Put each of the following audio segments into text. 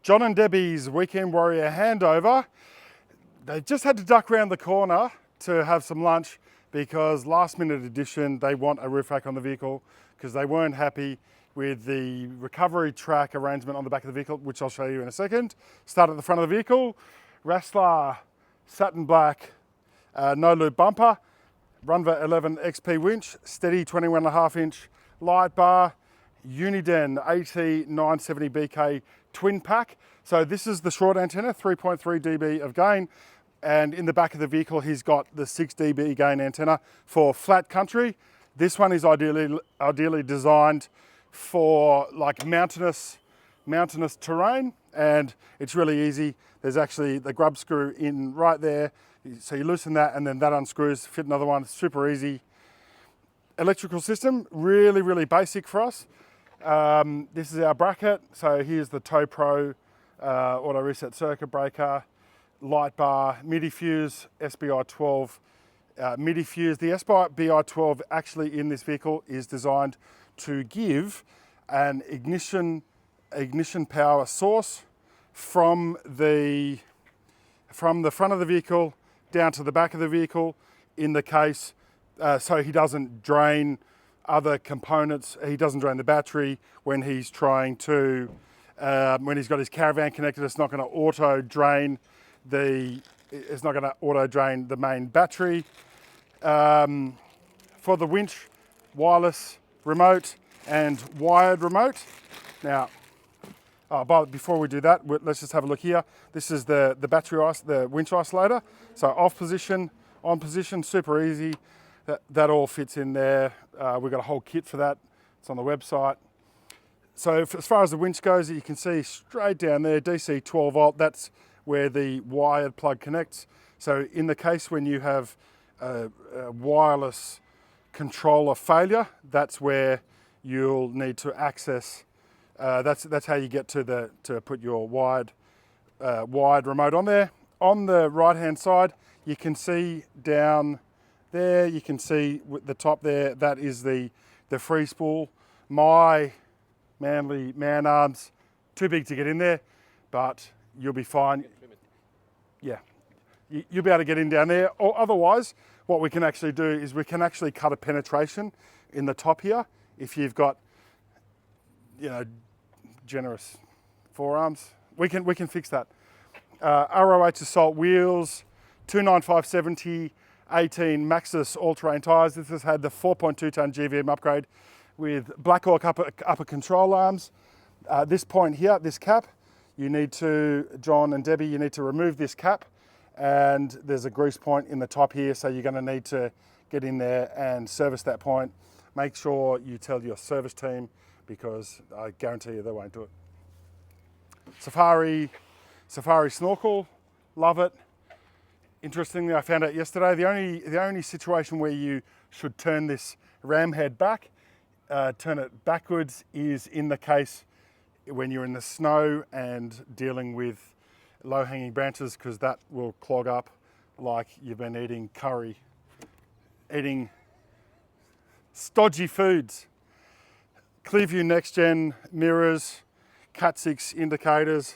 John and Debbie's Weekend Warrior handover. They just had to duck around the corner to have some lunch because last minute addition, they want a roof rack on the vehicle because they weren't happy with the recovery track arrangement on the back of the vehicle, which I'll show you in a second. Start at the front of the vehicle. Raslarr satin black no loop bumper, Runva 11 XP winch, steady 21.5 inch light bar, Uniden AT 970BK twin pack. So this is the short antenna, 3.3 dB of gain. And in the back of the vehicle, he's got the 6 dB gain antenna for flat country. This one is ideally designed for like mountainous terrain, and it's really easy. There's actually the grub screw in right there. So you loosen that and then that unscrews, fit another one, super easy. Electrical system, really basic for us. This is our bracket. So here's the Tow Pro auto reset circuit breaker, light bar, MIDI fuse, SBI 12 MIDI fuse. The SBI 12 actually in this vehicle is designed to give an ignition power source from the front of the vehicle down to the back of the vehicle in the case, so he doesn't drain other components. He doesn't drain the battery when he's trying to, when he's got his caravan connected. It's not going to auto drain the main battery. For the winch, wireless remote and wired remote. Now, but before we do that, let's just have a look here. This is the winch isolator. So off position, on position, super easy. That all fits in there. We've got a whole kit for that. It's on the website. So as far as the winch goes, you can see straight down there, DC 12 volt, that's where the wired plug connects. So in the case when you have a wireless controller failure, that's where you'll need to access. That's how you get to put your wired remote on there. On the right hand side, you can see down there, you can see with the top there, that is the free spool. My manly man arms, too big to get in there, but you'll be fine. Yeah, you'll be able to get in down there. Or otherwise, what we can actually do is we can actually cut a penetration in the top here if you've got, generous forearms. We can fix that. ROH Assault wheels, 295/70, 18 Maxxis all-terrain tyres. This has had the 4.2 tonne GVM upgrade with Black Hawk upper control arms. This point here, this cap, John and Debbie, you need to remove this cap, and there's a grease point in the top here, so you're going to need to get in there and service that point. Make sure you tell your service team, because I guarantee you they won't do it. Safari snorkel, love it. Interestingly, I found out yesterday, the only situation where you should turn this ram head back, turn it backwards, is in the case when you're in the snow and dealing with low-hanging branches, because that will clog up like you've been eating curry, eating stodgy foods. Clearview Next Gen mirrors, Cat 6 indicators,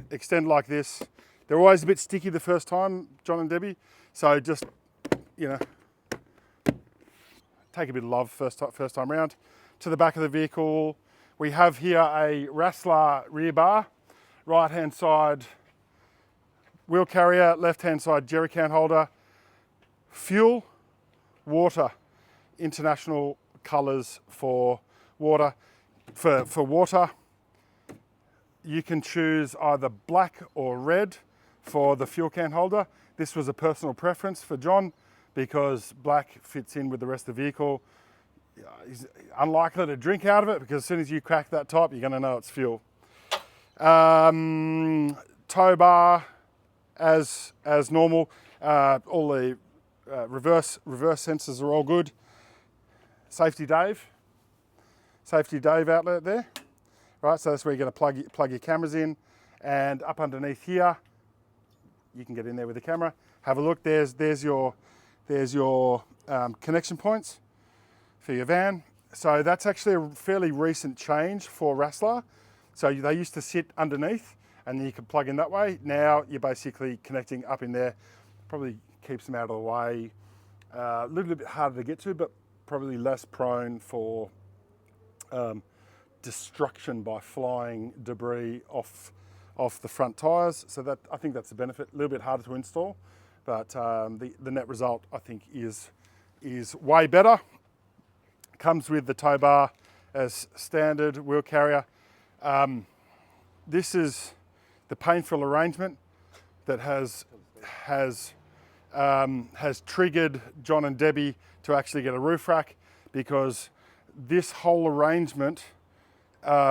extend like this. They're always a bit sticky the first time, John and Debbie, so just, take a bit of love first time round. To the back of the vehicle, we have here a Raslarr rear bar, right hand side wheel carrier, left hand side jerry can holder, fuel, water, international colours for water. For water, you can choose either black or red for the fuel can holder. This was a personal preference for John because black fits in with the rest of the vehicle. He's unlikely to drink out of it because as soon as you crack that top, you're going to know it's fuel. Tow bar as normal. All the reverse sensors are all good. Safety Dave outlet there. Right, so that's where you're going to plug your cameras in, and up underneath here, you can get in there with the camera. Have a look. There's your connection points for your van. So that's actually a fairly recent change for Raslarr. So they used to sit underneath and then you could plug in that way. Now you're basically connecting up in there. Probably keeps them out of the way. A little bit harder to get to, but probably less prone for destruction by flying debris off the front tyres. So that, I think that's a benefit. A little bit harder to install, but the net result I think is way better. Comes with the tow bar as standard wheel carrier. This is the painful arrangement that has triggered John and Debbie to actually get a roof rack, because this whole arrangement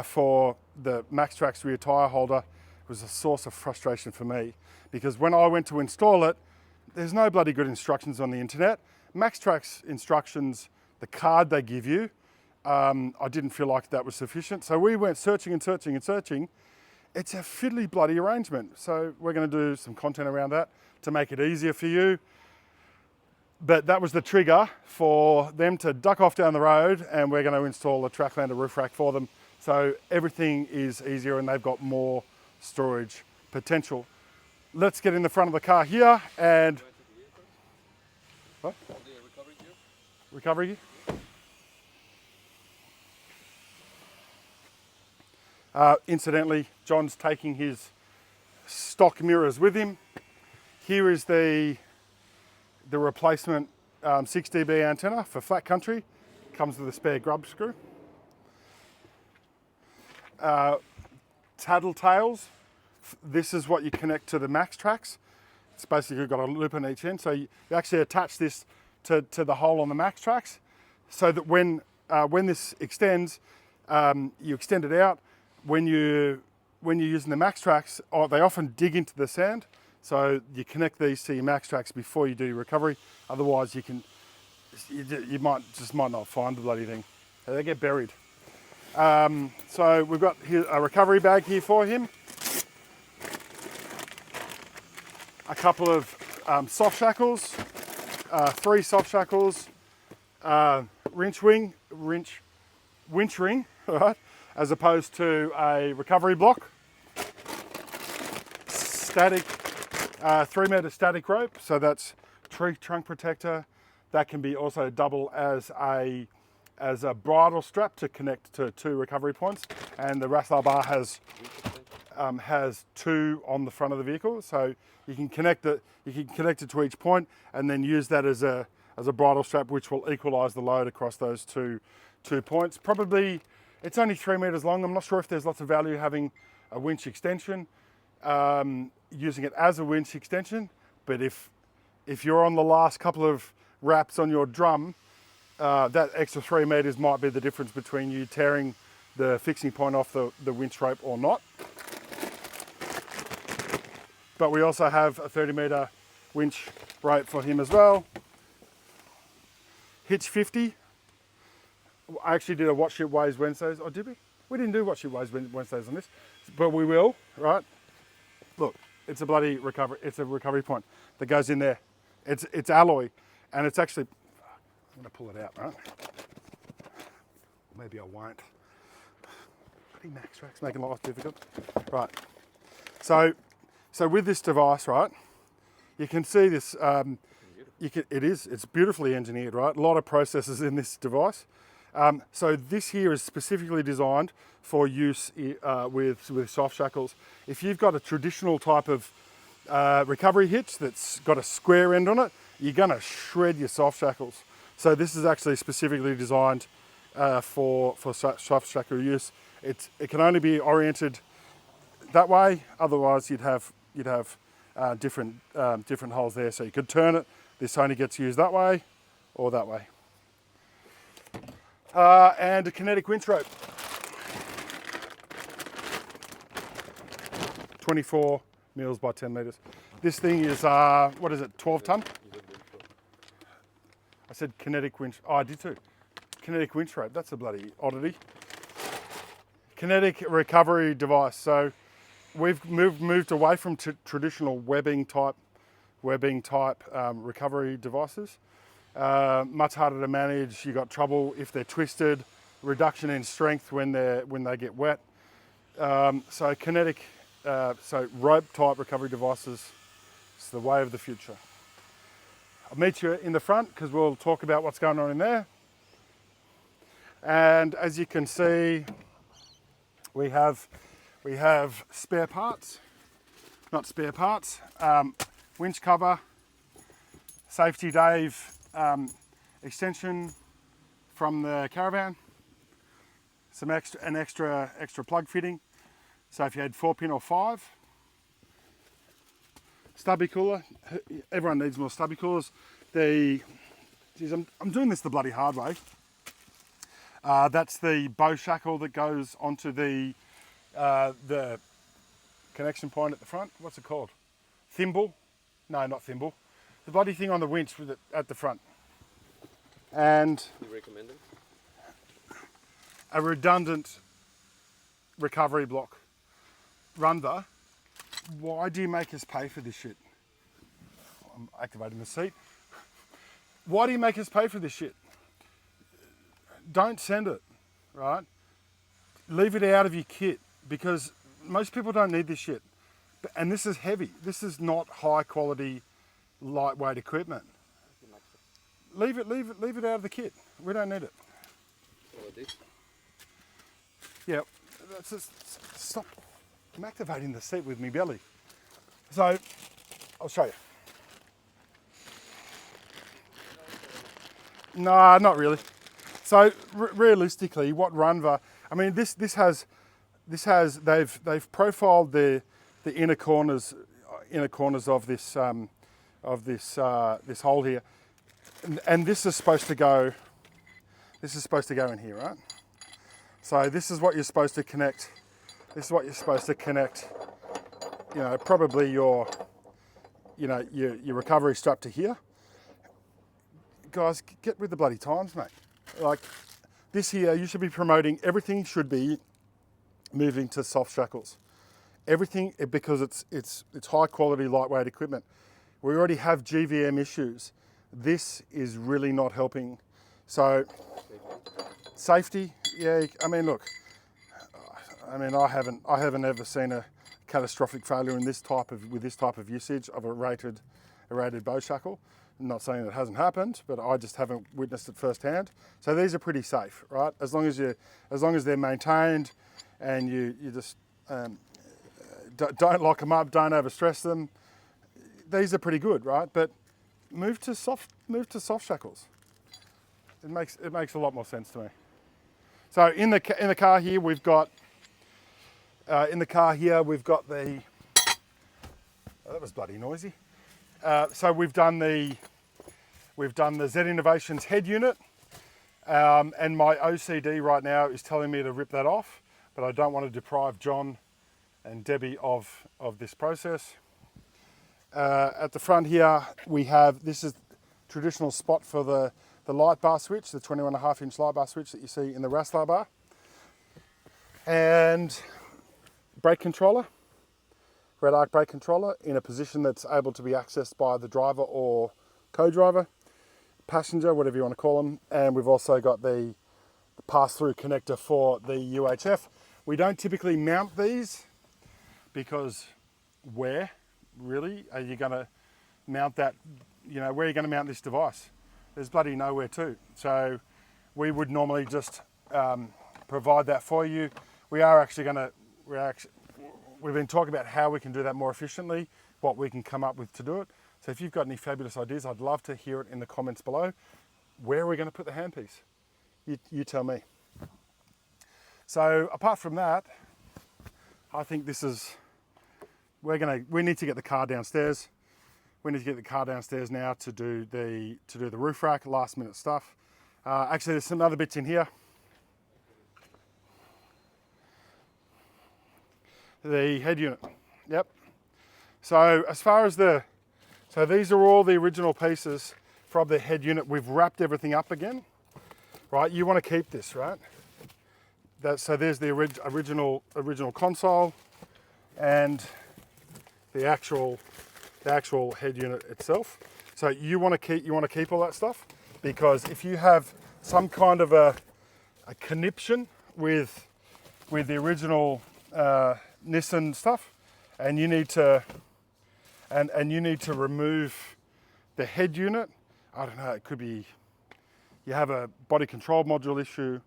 for the MaxTrax rear tyre holder was a source of frustration for me, because when I went to install it, there's no bloody good instructions on the internet. MaxTrax instructions, the card they give you, I didn't feel like that was sufficient. So we went searching and searching and searching. It's a fiddly bloody arrangement. So we're going to do some content around that to make it easier for you. But that was the trigger for them to duck off down the road, and we're going to install a Tracklander roof rack for them. So everything is easier and they've got more storage potential. Let's get in the front of the car here and... What? Recovery gear? Incidentally, John's taking his stock mirrors with him. Here is the replacement 6dB antenna for flat country. Comes with a spare grub screw. Tattletales. This is what you connect to the MaxTrax. It's basically got a loop on each end. So you actually attach this to the hole on the MaxTrax, so that when this extends, you extend it out. When you're using the MaxTrax, they often dig into the sand. So you connect these to your MaxTrax before you do your recovery. Otherwise, you might not find the bloody thing. They get buried. So we've got here a recovery bag here for him. A couple of soft shackles, 3 soft shackles, winch ring, right? As opposed to a recovery block. Static, 3-meter static rope. So that's tree trunk protector. That can be also double as a bridle strap to connect to 2 recovery points. And the Raslarr bar has 2 on the front of the vehicle, so you can connect it to each point, and then use that as a bridle strap, which will equalise the load across those two points. Probably, it's only 3 meters long. I'm not sure if there's lots of value having a winch extension, using it as a winch extension, but if you're on the last couple of wraps on your drum, that extra 3 meters might be the difference between you tearing the fixing point off the winch rope or not. But we also have a 30-meter winch rope for him as well. Hitch 50. I actually did a What Shit Weighs Wednesdays. Oh, did we? We didn't do What Shit Weighs Wednesdays on this, but we will, right? Look, it's a bloody recovery. It's a recovery point that goes in there. It's alloy, and it's actually. I'm going to pull it out, right? Maybe I won't. Bloody MaxTrax making life difficult. Right. So with this device, right, you can see this. It's beautifully engineered, right? A lot of processes in this device. So this here is specifically designed for use with soft shackles. If you've got a traditional type of recovery hitch that's got a square end on it, you're going to shred your soft shackles. So this is actually specifically designed for soft shackle use. It can only be oriented that way. Otherwise, you'd have different holes there. So you could turn it. This only gets used that way or that way. And a kinetic winch rope. 24 mils by 10 meters. This thing is, what is it, 12 ton? I said kinetic winch, oh I did too. Kinetic winch rope, that's a bloody oddity. Kinetic recovery device. So we've moved away from traditional webbing type recovery devices. Much harder to manage. You got trouble if they're twisted. Reduction in strength when they get wet. So kinetic, so rope type recovery devices, it's the way of the future. I'll meet you in the front because we'll talk about what's going on in there. And as you can see, we have spare parts, not spare parts, winch cover, Safety Dave extension from the caravan, an extra plug fitting. So if you had 4-pin or 5, stubby cooler. Everyone needs more stubby coolers. Geez, I'm doing this the bloody hard way. That's the bow shackle that goes onto the connection point at the front. What's it called? Thimble? No, not thimble. The bloody thing on the winch with it at the front. And you recommend it? A redundant recovery block. Runda, why do you make us pay for this shit? I'm activating the seat. Why do you make us pay for this shit? Don't send it, right? Leave it out of your kit because most people don't need this shit. And this is heavy. This is not high quality, lightweight equipment. Leave it out of the kit. We don't need it. Yeah, stop. I'm activating the seat with me belly. So, I'll show you. No, not really. So, realistically, what Runva, I mean, they've profiled the inner corners of this this hole here, and this is supposed to go. This is supposed to go in here, right? So this is what you're supposed to connect. This is what you're supposed to connect. You know, probably your recovery strap to here. Guys, get with the bloody times, mate. Like this here, you should be promoting. Everything should be moving to soft shackles. Everything, because it's high quality, lightweight equipment. We already have GVM issues. This is really not helping. So safety, yeah. I mean, look. I mean, I haven't ever seen a catastrophic failure with this type of usage of a rated bow shackle. I'm not saying it hasn't happened, but I just haven't witnessed it firsthand. So these are pretty safe, right? As long as they're maintained, and you just don't lock them up, don't overstress them. These are pretty good, right? But move to soft shackles. It makes a lot more sense to me. So in the car here we've got the. Oh, that was bloody noisy. So we've done the Z Innovations head unit, and my OCD right now is telling me to rip that off, but I don't want to deprive John and Debbie of this process. At the front here we have, this is traditional spot for the light bar switch, the 21.5-inch light bar switch that you see in the Raslarr bar, and brake controller. Red arc brake controller in a position that's able to be accessed by the driver or co-driver, passenger, whatever you want to call them. And we've also got the pass-through connector for the UHF. We don't typically mount these because where really are you going to mount that? You know, where are you going to mount this device? There's bloody nowhere to. So we would normally just provide that for you. We've been talking about how we can do that more efficiently, what we can come up with to do it. So if you've got any fabulous ideas, I'd love to hear it in the comments below. Where are we going to put the handpiece? You tell me. So apart from that, I think this is, we need to get the car downstairs. We need to get the car downstairs now to do the roof rack, last minute stuff. Actually, there's some other bits in here. The head unit, yep. So as far as so these are all the original pieces from the head unit. We've wrapped everything up again, right? You want to keep this, right? So there's the original console and the actual head unit itself. So you want to keep all that stuff, because if you have some kind of a conniption with the original Nissan stuff, and you need to remove the head unit. I don't know, it could be you have a body control module issue,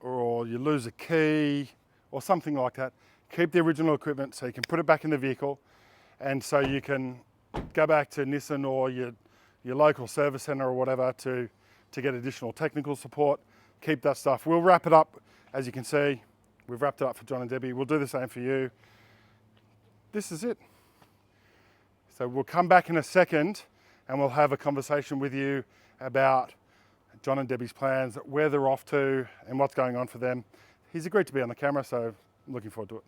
or you lose a key or something like that. Keep the original equipment so you can put it back in the vehicle, and so you can go back to Nissan or your local service center or whatever to get additional technical support. Keep that stuff. We'll wrap it up. As you can see, we've wrapped it up for John and Debbie. We'll do the same for you. This is it. So we'll come back in a second and we'll have a conversation with you about John and Debbie's plans, where they're off to and what's going on for them. He's agreed to be on the camera, so I'm looking forward to it.